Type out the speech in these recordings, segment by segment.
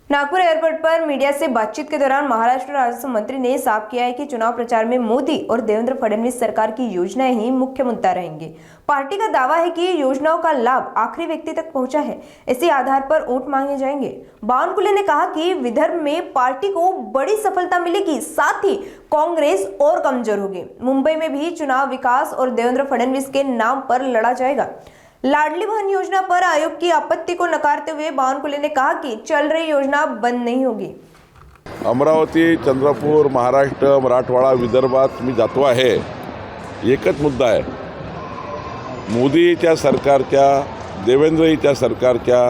Nagpur airport पर media से बातचीत के दौरान महाराष्ट्र राजस्व मंत्री ने साफ किया है कि चुनाव प्रचार में मोदी और देवेंद्र फडणवीस सरकार की योजनाएं ही मुख्य मुद्दा रहेंगी। पार्टी का दावा है कि योजनाओं का लाभ आखिरी व्यक्ति तक पहुंचा है, इसी आधार पर वोट मांगे जाएंगे। बावनकुले ने कहा कि विदर्भ में पार्टी को बड़ी सफलता मिलेगी, साथ ही कांग्रेस और कमजोर होगी। मुंबई में भी चुनाव विकास और देवेंद्र फडणवीस के नाम पर लड़ा जाएगा। लाडली बहन योजना पर आयोग की आपत्ति को नकारते हुए बावनकुले ने कहा कि चल रही योजना बंद नहीं होगी। अमरावती, चंद्रपूर, महाराष्ट्र, मराठवाडा, विदर्भात मी जातो आहे। एकच मुद्दा आहे, मोदीच्या सरकारच्या, देवेंद्रजीच्या सरकारच्या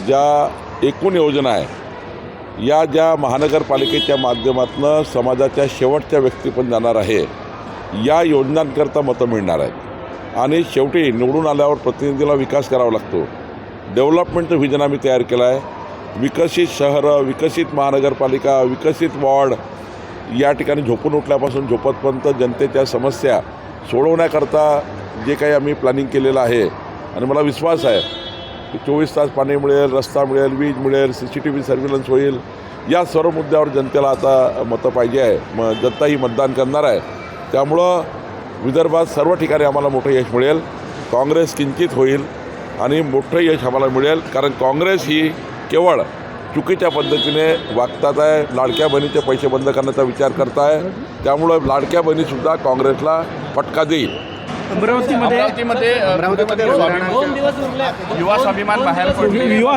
ज्या एकूण योजना आहे, या ज्या महानगरपालिकेच्या माध्यमातून समाजाच्या शेवटच्या व्यक्ती पण जाणार आहे, या योजनांकरता मतं मिळणार आहेत। आणि शेवटी निवडून आल्यावर प्रतिनिधीला विकास करावा लागतो। डेव्हलपमेंटचं व्हिजन आम्ही तयार केलं आहे। विकसित शहरं, विकसित महानगरपालिका, विकसित वॉर्ड, या ठिकाणी झोपून उठल्यापासून झोपतपर्यंत जनतेच्या समस्या सोडवण्याकरता जे काही आम्ही प्लॅनिंग केलेलं आहे। आणि मला विश्वास आहे की 24 तास पाणी मिळेल, रस्ता मिळेल, वीज मिळेल, CCTV सर्व्हिलन्स होईल। या सर्व मुद्द्यावर जनतेला आता मतं पाहिजे आहे, जनताही मतदान करणार आहे। त्यामुळं विदर्भात सर्व ठिकाणी आम्हाला मोठं यश मिळेल। काँग्रेस किंचित होईल आणि मोठं यश आम्हाला मिळेल, कारण काँग्रेस ही केवळ चुकीच्या पद्धतीने वागतात आहे। लाडक्या बहिणीचे पैसे बंद करण्याचा विचार करत आहे, त्यामुळं लाडक्या बहिणीसुद्धा काँग्रेसला फटका देईल। अमरावतीमध्ये युवा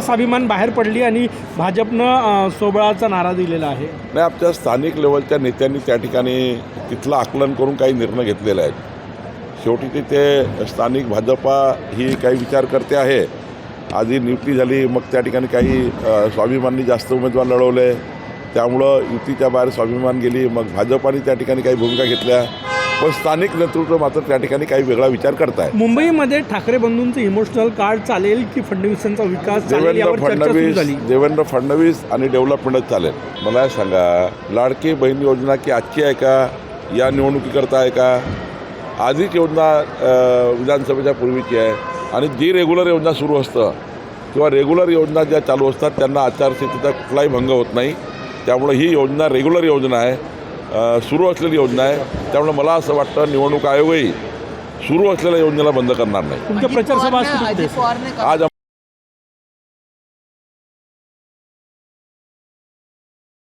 स्वाभिमान बाहेर पडली आणि भाजपनं सोबळाचा नारा दिलेला आहे। नाही, आमच्या स्थानिक लेवलच्या नेत्यांनी त्या ठिकाणी तिथलं आकलन करून काही निर्णय घेतलेले आहेत। शेवटी तिथे स्थानिक भाजपा ही काही विचार करते आहे। आधी नियुक्ती झाली, मग त्या ठिकाणी काही स्वाभिमानी जास्त उमेदवार लढवले, त्यामुळं युतीच्या बाहेर स्वाभिमान गेली, मग भाजपाने त्या ठिकाणी काही भूमिका घेतल्या, पण स्थानिक नेतृत्व मात्र त्या ठिकाणी काही वेगळा विचार करत आहे। मुंबईमध्ये ठाकरे बंधूंचं इमोशनल कार्ड चालेल की फडणवीसांचा विकास चालेल, यावर चर्चा सुरू झाली। देवेंद्र फडणवीस आणि डेव्हलपमेंटच चालेल। मला सांगा, लाडकी बहीण योजना की आजची आहे का, या निवडणुकीकरता आहे का? आधीच योजना विधानसभेच्या पूर्वीची आहे। आणि जी रेग्युलर योजना सुरू असतं किंवा रेग्युलर योजना ज्या चालू असतात त्यांना आचारसंहितेचा कुठलाही भंग होत नाही। त्यामुळे ही योजना रेग्युलर योजना आहे, सुरू असलेली योजना आहे। त्यामुळे मला असं वाटतं निवडणूक आयोगही सुरू असलेल्या योजनेला बंद करणार नाही। तुमच्या प्रचार सभा आज